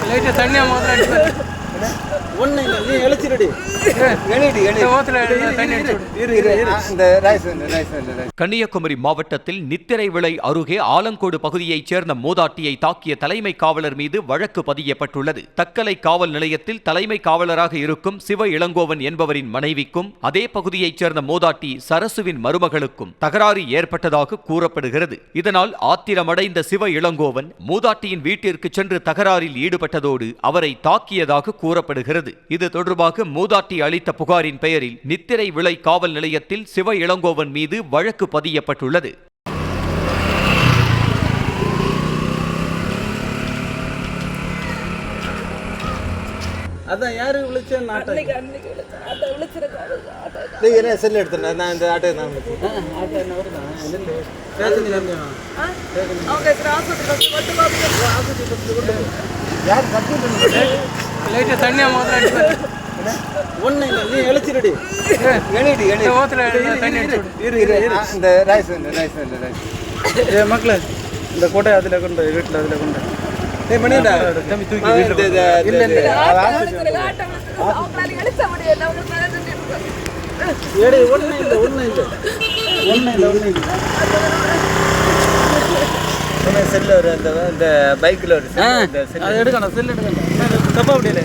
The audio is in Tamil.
லைட்டா தண்ணியா மாத்திரம் அடிச்சு ஒண்ணு இல்ல நீ எழுச்சிரடி கன்னியாகுமரி மாவட்டத்தில் நித்திரை விளை அருகே ஆலங்கோடு பகுதியைச் சேர்ந்த மூதாட்டியை தாக்கிய தலைமை காவலர் மீது வழக்கு பதியப்பட்டுள்ளது. தக்கலை காவல் நிலையத்தில் தலைமை காவலராக இருக்கும் சிவ இளங்கோவன் என்பவரின் மனைவிக்கும் அதே பகுதியைச் சேர்ந்த மூதாட்டி சரசுவின் மருமகளுக்கும் தகராறு ஏற்பட்டதாக கூறப்படுகிறது. இதனால் ஆத்திரமடைந்த சிவ இளங்கோவன் மூதாட்டியின் வீட்டிற்கு சென்று தகராறில் ஈடுபட்டதோடு அவரை தாக்கியதாக கூறப்படுகிறது. இது தொடர்பாக மூதாட்டி அளித்த புகாரின் பெயரில் நித்திரை விளை காவல் நிலையத்தில் சிவ இளங்கோவன் மீது வழக்கு பதியப்பட்டுள்ளது. அதான் யாரு விളിച്ച நாட்டை என்ன செல் எடுத்துறேன் நான் இந்த ஆட்டோ தான் ஆட்டோ என்ன வருதா இல்ல ஸ்டேஷன் நிலையம் அவங்க ஆஸ்பத்திரி யார் கட்டி லைட்டா தண்ணியா மாத்திரம் அடிச்சு ஒண்ணு இல்ல நீ எழுச்சிரடி தண்ணி அடிச்சு இந்த ரைஸ் ஏ மக்களே இந்த கோட்டை அதுல கொண்டு வீட்டுல அதுல கொண்டு ஏய் மணிடா தம்பி தூக்கி வீட்டுல இல்ல ஏடே ஒண்ணு இல்ல செல்ல ஒரு அந்த பைக்ல ஒரு செல் எடுக்கணும் செல் எடுக்கணும் தப்பா முடியல